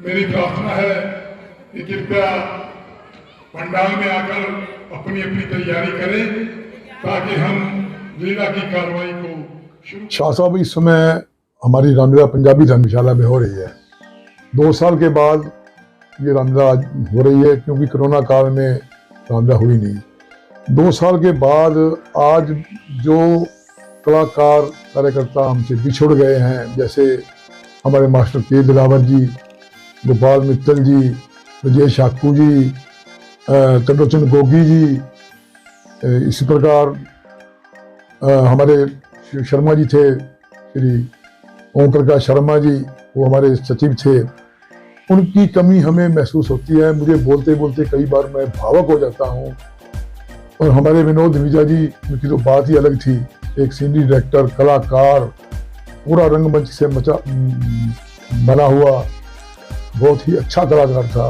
मेरी प्रार्थना है कि कृपया पंडाल में आकर अपनी अपनी तैयारी करें ताकि हम लीला की कार्रवाई को शुरू। शाह साहब, इस समय हमारी रामलीला पंजाबी धर्मशाला में हो रही है। 2 साल के बाद ये रामलीला हो रही है, क्योंकि कोरोना काल में रामलीला हुई नहीं। 2 साल के बाद आज जो कलाकार कार्यकर्ता हमसे बिछुड़ गए हैं, जैसे हमारे मास्टर के दिलावर जी, गोपाल मित्तल जी, विजय शाकू जी, त्रिलोचन गोगी जी, इसी प्रकार हमारे शर्मा जी थे, श्री ओम प्रकाश शर्मा जी, वो हमारे सचिव थे। उनकी कमी हमें महसूस होती है। मुझे बोलते बोलते कई बार मैं भावुक हो जाता हूँ। और हमारे विनोद विजा जी, उनकी तो बात ही अलग थी। एक सीनियर डायरेक्टर, कलाकार, पूरा रंगमंच से बना हुआ बहुत ही अच्छा कलाकार था,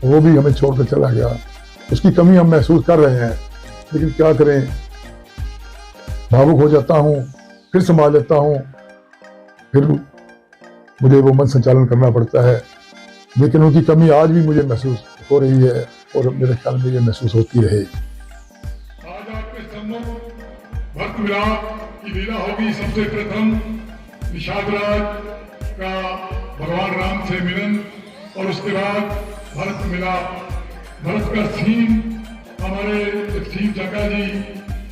वो भी हमें छोड़कर चला गया। उसकी कमी हम महसूस कर रहे हैं, लेकिन क्या करें, भावुक हो जाता हूँ, फिर संभाल लेता हूँ, फिर मुझे वो मन संचालन करना पड़ता है। लेकिन उनकी कमी आज भी मुझे महसूस हो रही है और मेरे ख्याल में ये महसूस होती रहे। आज आपके सम्मुख भक्त मिलाप की लीला होगी। सबसे प्रथम निषाद राज का भगवान राम से मिलन, और उसके बाद भरत मिलाप। भरत का सीन हमारे सीन जग्गा जी,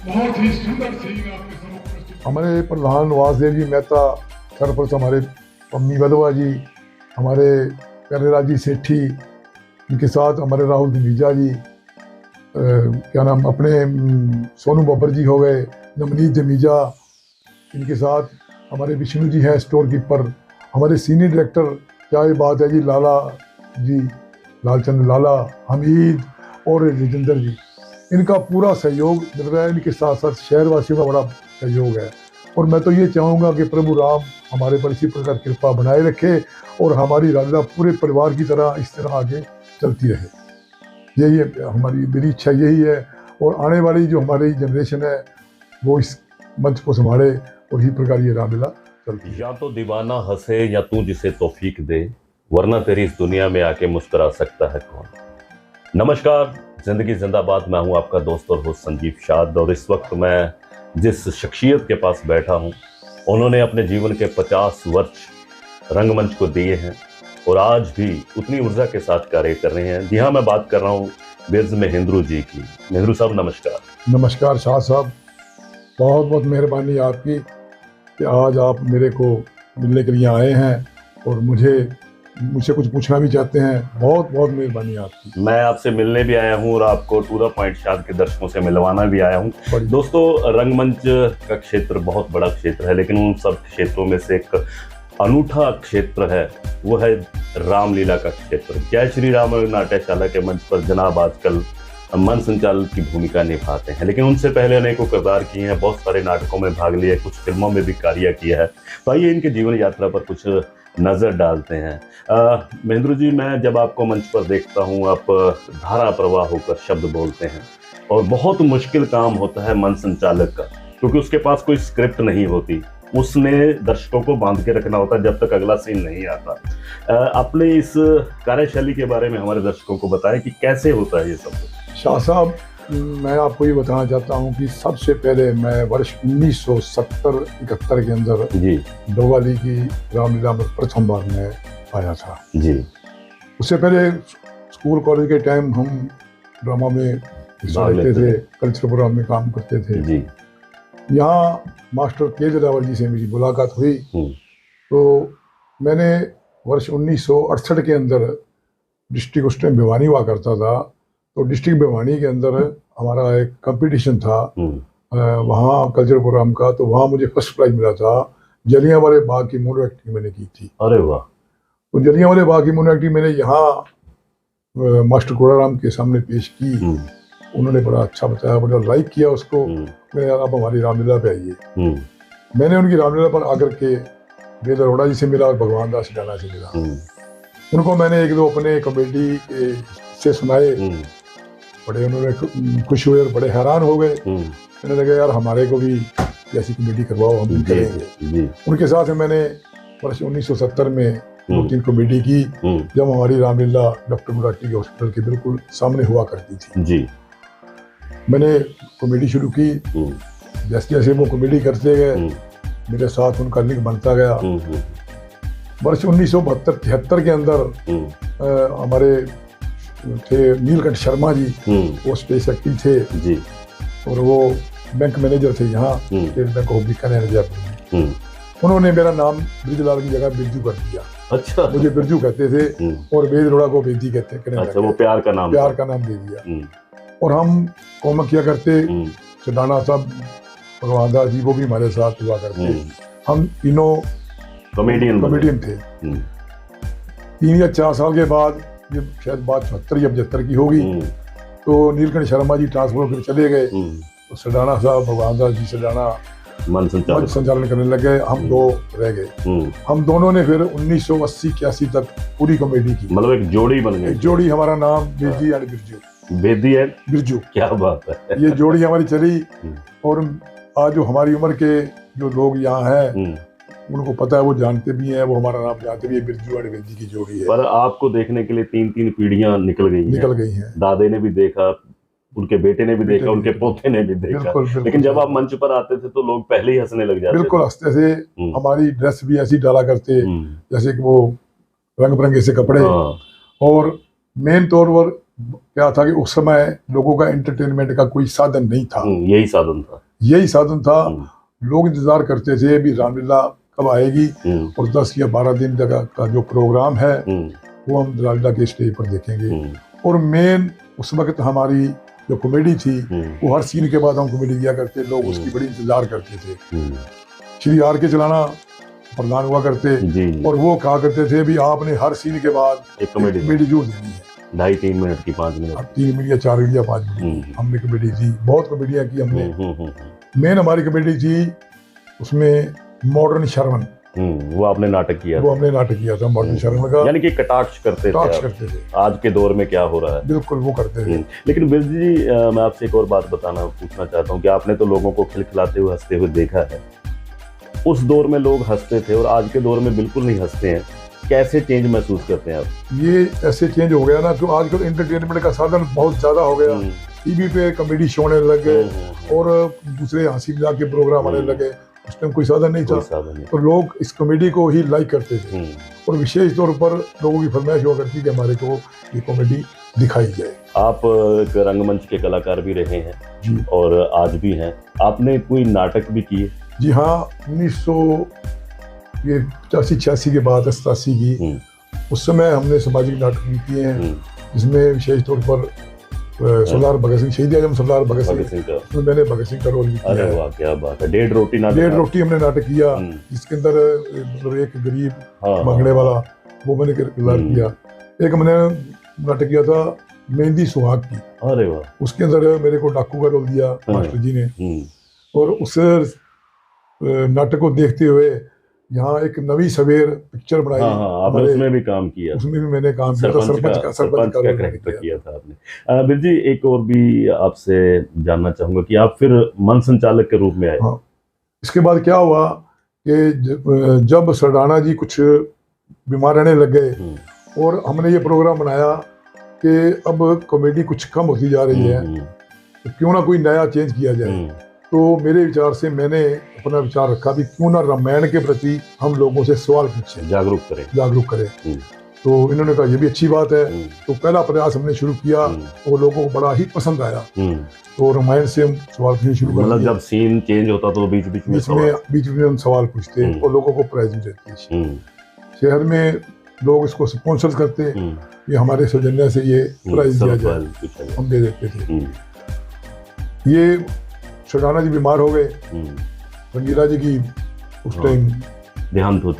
बहुत ही सुंदर सीन आपके सम्मुख प्रस्तुत। हमारे प्रधान नवाजदेव जी मेहता, सरपंच हमारे पम्मी बलवा जी, हमारे प्यारेलाल जी सेठी, इनके साथ हमारे राहुल धमीजा जी, क्या नाम अपने सोनू बब्बर जी हो गए, नवनीत धमीजा, इनके साथ हमारे विष्णु जी हैं स्टोर कीपर, हमारे सीनियर डायरेक्टर, क्या ये बात है जी, लाला जी, लालचंद लाला, हमीद और राजेंद्र जी, इनका पूरा सहयोग मिल रहा है। इनके साथ साथ शहरवासियों का बड़ा सहयोग है। और मैं तो ये चाहूँगा कि प्रभु राम हमारे पर इसी प्रकार कृपा बनाए रखे और हमारी रामलीला पूरे परिवार की तरह इस तरह आगे चलती रहे। यही है हमारी, मेरी इच्छा यही है। और आने वाली जो हमारी जनरेशन है वो इस मंच को संभाले और इसी प्रकार ये रामलीला चलती है। या तो दीवाना हंसे या तू जिसे तौफीक दे, वरना तेरी इस दुनिया में आके मुस्कुरा सकता है कौन। नमस्कार, जिंदगी जिंदाबाद। मैं हूं आपका दोस्त और होस्ट संजीव शाद, और इस वक्त मैं जिस शख्सियत के पास बैठा हूं, उन्होंने अपने जीवन के 50 वर्ष रंगमंच को दिए हैं और आज भी उतनी ऊर्जा के साथ कार्य कर रहे हैं। जी हाँ, मैं बात कर रहा हूँ बिरज महेंद्रू जी की। महेंद्रू साहब नमस्कार। नमस्कार शाह साहब, बहुत बहुत मेहरबानी आपकी कि आज आप मेरे को मिलने के लिए आए हैं और मुझसे कुछ पूछना भी चाहते हैं। बहुत बहुत मेहरबानी आपकी। मैं आपसे मिलने भी आया हूँ और आपको टू द पॉइंट शाद के दर्शकों से मिलवाना भी आया हूँ। दोस्तों, रंगमंच का क्षेत्र बहुत बड़ा क्षेत्र है, लेकिन उन सब क्षेत्रों में से एक अनूठा क्षेत्र है, वो है रामलीला का क्षेत्र। जय श्री राम नाट्यशाला के मंच पर जनाब आजकल मन संचालक की भूमिका निभाते हैं, लेकिन उनसे पहले अनेकों किरदार किए हैं, बहुत सारे नाटकों में भाग लिए, कुछ फिल्मों में भी कार्य किया है। तो आइए इनके जीवन यात्रा पर कुछ नज़र डालते हैं। महेंद्रू जी, मैं जब आपको मंच पर देखता हूँ, आप धारा प्रवाह होकर शब्द बोलते हैं और बहुत मुश्किल काम होता है मन संचालक का, क्योंकि उसके पास कोई स्क्रिप्ट नहीं होती, उसने दर्शकों को बांध के रखना होता है जब तक अगला सीन नहीं आता। अपने इस कार्यशैली के बारे में हमारे दर्शकों को बताएं कि कैसे होता है ये सब। शाह साहब, मैं आपको ये बताना चाहता हूँ कि सबसे पहले मैं वर्ष 1970-71 के अंदर जी डोवाली की रामलीला में प्रथम बार मैं आया था जी। उससे पहले स्कूल कॉलेज के टाइम हम ड्रामा में हिस्सा लेते थे, कल्चरल प्रोग्राम में काम करते थे जी। यहाँ मास्टर के दिलावर जी से मेरी मुलाकात हुई, तो मैंने वर्ष 1968 के अंदर डिस्ट्रिक्ट, उस टाइम भिवानी हुआ करता था, तो डिस्ट्रिक्ट भिवानी के अंदर हमारा एक कंपटीशन था वहाँ कल्चरल प्रोग्राम का, तो वहाँ मुझे फर्स्ट प्राइज मिला था। जलियांवाले बाग की मोनो एक्टिंग मैंने की थी। अरे वाह। तो जलियांवाले बाग की मोनो एक्टिंग मैंने यहाँ मास्टर कोड़ाराम के सामने पेश की। उन्होंने बड़ा अच्छा बताया, बड़ा लाइक किया उसको। मैं यार आप हमारी रामलीला पे आइए। मैंने उनकी रामलीला पर आकर के वेद अरोड़ा जी से मिला और भगवान दास सिडाना से मिला। उनको मैंने एक दो अपने कॉमेडी से सुनाए, बड़े उन्होंने खुश हुए और बड़े हैरान हो गए। मैंने लगा यार हमारे को भी ऐसी कॉमेडी करवाओ, हम भी करेंगे। उनके साथ मैंने वर्ष 1970 में 2-3 कॉमेडी की, जब हमारी रामलीला डॉक्टर मुराटी के हॉस्पिटल के बिल्कुल सामने हुआ करती थी जी। मैंने कॉमेडी शुरू की। जैसे जैसे वो कॉमेडी करते गए मेरे साथ उनका लिंक बनता गया। वर्ष 1972-73 के अंदर हमारे थे नीलकंठ शर्मा जी, वो स्पेस एक्टिव थे जी, और वो बैंक मैनेजर थे यहाँ state bank of Bikaner Jaipur में। उन्होंने मेरा नाम ब्रिजलाल की जगह बिरजू कर दिया। अच्छा, मुझे बिरजू कहते थे और वेद रोड़ा को बेदी कहते। अच्छा, वो प्यार का नाम दे दिया। और हम कॉमक किया करते, सडाना साहब भगवान दास जी वो भी हमारे साथ हुआ करते। हम तीनों कॉमेडियन थे। 3 या 4 साल के बाद, ये शायद बात 74 या 75 की होगी, तो नीलकंठ शर्मा जी ट्रांसफर होकर चले गए। तो सडाना साहब भगवान दास जी सडाना मन संचालन करने लगे, हम 2 रह गए। हम दोनों ने फिर 1980-81 तक पूरी कॉमेडी की। मतलब एक जोड़ी बन गई। एक जोड़ी, हमारा नाम बेदी एंड बिरजू। बेदी एंड बिरजू, क्या बात है। ये जोड़ी हमारी चली। और आज जो हमारी उम्र के जो लोग यहाँ हैं उनको पता है, वो जानते भी हैं, वो हमारा नाम जानते भी है, बिरजू एंड बेदी की जोड़ी है। पर आपको देखने के लिए 3 पीढ़ियां निकल गई हैं। दादे ने भी देखा, उनके बेटे ने भी देखा, उनके पोते ने भी देखा। लेकिन जब आप मंच पर आते थे तो लोग पहले ही हंसने लग जाते। बिल्कुल हंसते थे। हमारी ड्रेस भी ऐसी डाला करते जैसे कि वो रंग बिरंगे से कपड़े। और मेन तौर पर क्या था कि उस समय लोगों का एंटरटेनमेंट का कोई साधन नहीं था। यही साधन था। लोग इंतजार करते थे भी रामलीला कब आएगी, और 10 या 12 दिन तक का जो प्रोग्राम है वो हम रामलीला के स्टेज पर देखेंगे। और मेन उस वक्त हमारी जो कॉमेडी थी वो हर सीन के बाद हम कॉमेडी किया करते। लोग उसकी बड़ी इंतजार करते थे। श्री आर के चलाना प्रधान हुआ करते और वो कहा करते थे भी आपने हर सीन के बाद एक कॉमेडी जरूर देनी है। 2.5-3 मिनट की 5 मिनट, 3 मिनट या 4 मिनट या 5 मिनट हमने कॉमेडी दी। बहुत कॉमेडियाँ की हमने। मेन हमारी कॉमेडी थी उसमें मॉडर्न शर्मन। वो आपने नाटक किया था मॉडर्न शर्मन का, यानी कि कटाक्ष करते थे आज के दौर में क्या हो रहा है। बिल्कुल वो करते थे। लेकिन बिरजू जी, मैं आपसे एक और बात पूछना चाहता हूँ कि आपने तो लोगों को खिलखिलाते हुए हंसते हुए देखा है। उस दौर में लोग हंसते थे और आज के दौर में बिल्कुल नहीं हंसते हैं। कैसे चेंज महसूस करते हैं आप? ये ऐसे चेंज हो गया ना, तो आजकल एंटरटेनमेंट का साधन बहुत ज्यादा हो गया। टीवी पे कॉमेडी शो आने लगे और दूसरे हंसी मजाक के प्रोग्राम आने लगे। उस टाइम कोई साधन नहीं था, तो लोग इस कॉमेडी को ही लाइक करते थे। और विशेष तौर पर लोगों की फरमाइश हुआ करती कि हमारे को ये कॉमेडी दिखाई जाए। आप एक रंगमंच के कलाकार भी रहे हैं जी, और आज भी हैं। आपने कोई नाटक भी किए? जी हाँ, 1985-86 के बाद 87 की उस समय हमने सामाजिक नाटक भी किए हैं, जिसमें विशेष तौर पर सरदार भगत सिंह, शहीद आजम सरदार भगत सिंह, उसमें मैंने भगत सिंह का रोल भी किया। अरे वाह, क्या बात है। 1.5 रोटी हमने नाटक किया, जिसके अंदर मतलब एक गरीब मांगने वाला वो मैंने किरदार किया। एक मैंने नाटक किया था मेहंदी सुहाग की। अरे वाह, उसके अंदर मेरे को डाकू का रोल दिया मास्टर जी ने। और उस नाटक को देखते हुए यहाँ एक नवी सवेर पिक्चर बनाई। आपने उसमें भी काम किया? उसमें भी मैंने काम किया था, सरपंच का कैरेक्टर किया था आपने। बिरजू जी, एक और भी आपसे जानना चाहूंगा कि आप फिर मन संचालक के रूप में आए। हाँ, इसके बाद क्या हुआ कि जब सरदाना जी कुछ बीमार रहने लग गए और हमने ये प्रोग्राम बनाया कि अब कॉमेडी कुछ कम होती जा रही है, तो क्यों ना कोई नया चेंज किया जाए। तो मेरे विचार से मैंने अपना विचार रखा भी क्यों ना रामायण के प्रति हम लोगों से सवाल पूछें, जागरूक करें। तो इन्होंने कहा ये भी अच्छी बात है। तो पहला प्रयास हमने शुरू किया और लोगों को बड़ा ही पसंद आया। तो रामायण से हम सवाल पूछने शुरू कर दिए। मतलब जब सीन चेंज होता तो बीच में हम सवाल पूछते और लोगों को प्राइज भी देते। शहर में लोग इसको स्पॉन्सर करते, ये हमारे सौजन्य से ये प्राइज दिया जाए, हम दे देते थे। ये सरदाना जी बीमार हो गए, रंगीला जी की उस टाइम देहांत हो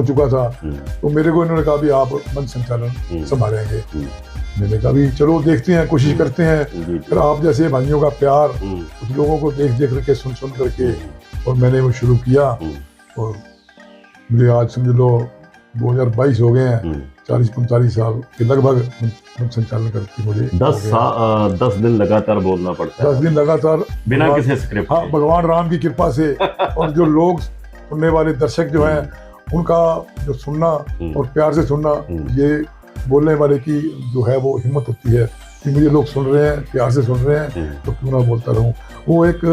चुका था। तो मेरे को इन्होंने कहा भी आप मन संचालन संभालेंगे। मैंने कहा भी चलो देखते हैं, कोशिश करते हैं। फिर आप जैसे भाइयों का प्यार कुछ लोगों को देख करके सुन करके और मैंने वो शुरू किया। और मुझे आज समझ लो 2022 हो गए हैं, 40-45 साल के लगभग संचालन करके मुझे 10 दिन लगातार बोलना पड़ता है। 10 दिन लगातार बिना किसी स्क्रिप्ट। हाँ, भगवान राम की कृपा से। और जो लोग सुनने वाले दर्शक जो हैं उनका जो सुनना और प्यार से सुनना, ये बोलने वाले की जो है वो हिम्मत होती है कि मुझे लोग सुन रहे हैं, प्यार से सुन रहे हैं, तो क्यों ना बोलता रहूं। वो एक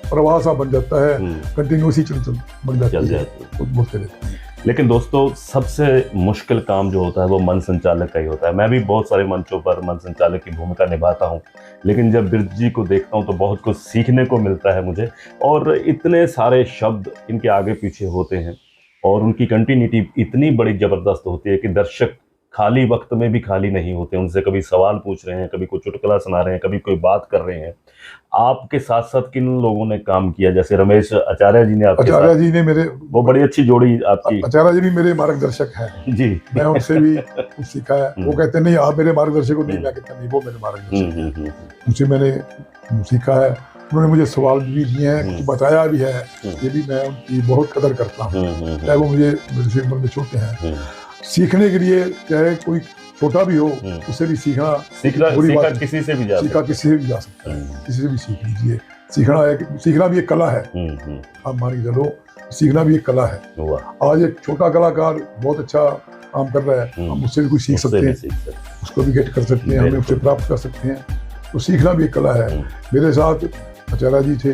प्रवाह सा बन जाता है, कंटिन्यूसी बन जाती है, तो बोलते रहते हैं। लेकिन दोस्तों, सबसे मुश्किल काम जो होता है वो मन संचालक का ही होता है। मैं भी बहुत सारे मंचों पर मन संचालक की भूमिका निभाता हूँ, लेकिन जब बिरज जी को देखता हूँ तो बहुत कुछ सीखने को मिलता है मुझे। और इतने सारे शब्द इनके आगे पीछे होते हैं और उनकी कंटिन्यूटी इतनी बड़ी ज़बरदस्त होती है कि दर्शक खाली वक्त में भी खाली नहीं होते। उनसे कभी सवाल पूछ रहे हैं, कभी कोई चुटकुला सुना रहे हैं, कभी कोई बात कर रहे हैं। आपके साथ साथ किन लोगों ने काम किया? जैसे रमेश आचार्य जी ने आपके साथ, आचार्य जी ने मेरे, वो बड़ी अच्छी जोड़ी आपकी। आचार्य जी भी मेरे मार्गदर्शक हैं जी। मैं उनसे भी कुछ सीखा है। वो कहते नहीं आप मेरे मार्गदर्शक हो, नहीं मैं कहता नहीं वो मेरे मार्गदर्शक हैं, उनसे मैंने सीखा है। उन्होंने मुझे सवाल भी दिए हैं, कुछ बताया भी है, ये भी मैं उनकी बहुत कदर करता हूँ, चाहे वो मुझे मेरे से उम्र में छोटे हैं। सीखने के लिए चाहे कोई छोटा भी हो, उससे भी सीखना किसी से भी जा सकता है, किसी से भी सीख लीजिए। सीखना भी एक कला है। आप मान के चलो, सीखना भी एक कला है। आज एक छोटा कलाकार बहुत अच्छा काम कर रहा है, हम उससे भी कुछ सीख सकते हैं, उसको भी गेट कर सकते हैं, हमें उससे प्राप्त कर सकते हैं। तो सीखना भी एक कला है। मेरे साथ आचार्य जी थे,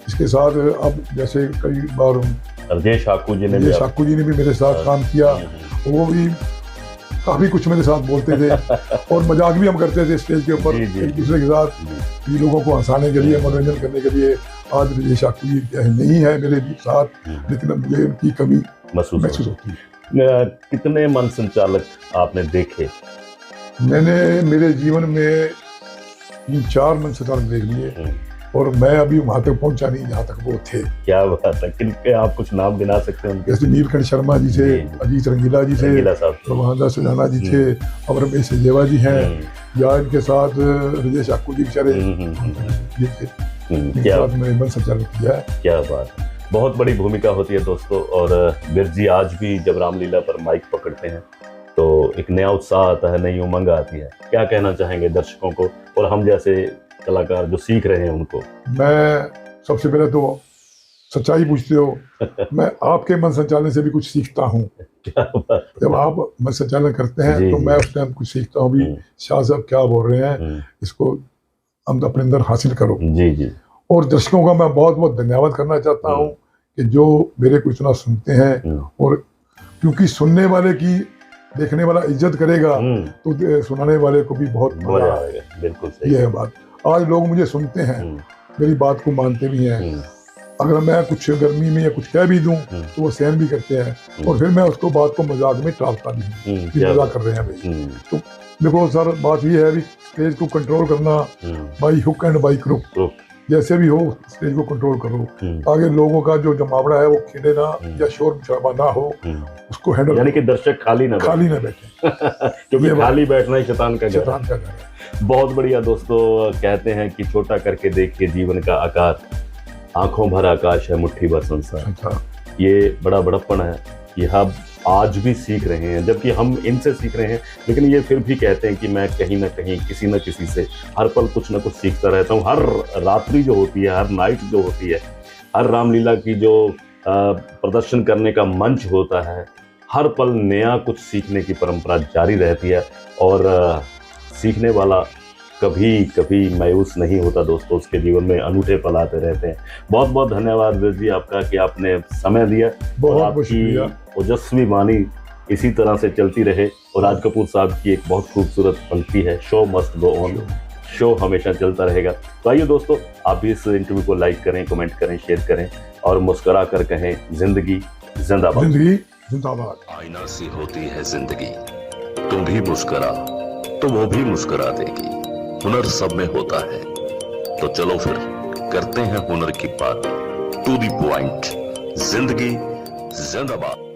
इसके साथ अब जैसे कई बार राजेश शाकू जी ने भी मेरे साथ काम किया। वो भी काफी कुछ मेरे साथ बोलते थे और मजाक भी हम करते थे स्टेज के ऊपर एक दूसरे के साथ, ये लोगों को हंसाने के लिए, मनोरंजन करने के लिए। आज राजेश शाकू जी नहीं है मेरे साथ, लेकिन मुझे उनकी कमी महसूस होती है। कितने मन संचालक आपने देखे? मैंने मेरे जीवन में 3-4 मन संचालक देख लिए और मैं अभी वहां तक पहुंचा नहीं जहाँ तक वो थे। क्या बात है, किनके आप कुछ नाम गिना सकते हैं उनके? जैसे नीलकंठ शर्मा जी थे, अजीत रंगीला जी थे, प्रभादास सुजाना जी थे, और रमेश सचदेवा जी हैं, या इनके साथ राजेश शाकू जी बेचारे ये थे, मैंने मन संचालक किया है। क्या बात है, बहुत बड़ी भूमिका होती है दोस्तों। और बिरज जी आज भी जब रामलीला पर माइक पकड़ते हैं तो एक नया उत्साह आता है, नई उमंग आती है। क्या कहना चाहेंगे दर्शकों को और हम जैसे कलाकार जो सीख रहे हैं उनको? मैं सबसे पहले तो सच्चाई पूछते हो, मैं आपके मन संचालन से भी कुछ सीखता हूँ। जब आप मन संचालन करते हैं तो मैं उस टाइम कुछ सीखता हूँ भी, शाह साहब क्या बोल रहे हैं, इसको हम अपने अंदर हासिल करो। जी। और दर्शकों का मैं बहुत बहुत धन्यवाद करना चाहता हूँ कि जो मेरे को इतना सुनते हैं, और क्योंकि सुनने वाले की देखने वाला इज्जत करेगा तो सुनाने वाले को भी बहुत मजा आएगा। बिल्कुल सही, ये है बात। आज लोग मुझे सुनते हैं, मेरी बात को मानते भी हैं। अगर मैं कुछ गर्मी में या कुछ कह भी दूं तो वो सहन भी करते हैं, और फिर मैं उसको बात को मजाक में टालता भी हूँ, मजाक कर रहे हैं भाई। तो देखो सर, बात ये है भी स्टेज को कंट्रोल करना by hook and by crook, जैसे भी हो स्टेज को कंट्रोल करो। आगे लोगों का जो जमावड़ा है वो खिले ना या शोर शराबा ना हो, उसको हैंडल, यानी कि दर्शक खाली ना बैठे क्योंकि खाली बैठना ही शैतान का घर है। बहुत बढ़िया दोस्तों, कहते हैं कि छोटा करके देखिए जीवन का आकार, आंखों भर आकाश है मुट्ठी भर संसार। ये बड़ा बड़प्पन है, ये हम आज भी सीख रहे हैं, जबकि हम इनसे सीख रहे हैं, लेकिन ये फिर भी कहते हैं कि मैं कहीं ना कहीं किसी न किसी से हर पल कुछ ना कुछ सीखता रहता हूँ। हर रात्रि जो होती है, हर नाइट जो होती है, हर रामलीला की जो प्रदर्शन करने का मंच होता है, हर पल नया कुछ सीखने की परंपरा जारी रहती है। और सीखने वाला कभी कभी मायूस नहीं होता दोस्तों, उसके जीवन में अनूठे पल आते रहते हैं। बहुत बहुत धन्यवाद बिरज जी आपका कि आपने समय दिया, और आपकी ओजस्वी वाणी इसी तरह से चलती रहे। और राज कपूर साहब की एक बहुत खूबसूरत पंक्ति है, show must go on, show हमेशा चलता रहेगा। तो आइए दोस्तों, आप भी इस इंटरव्यू को लाइक करें, कमेंट करें, शेयर करें और मुस्कुरा कर कहें जिंदगी जिंदाबाद। जिंदगी जिंदाबाद। आईना सी होती है जिंदगी, तुम भी मुस्कुरा तो वो भी मुस्कुरा देगी। हुनर सब में होता है, तो चलो फिर करते हैं हुनर की बात। टू द पॉइंट, जिंदगी जिंदाबाद।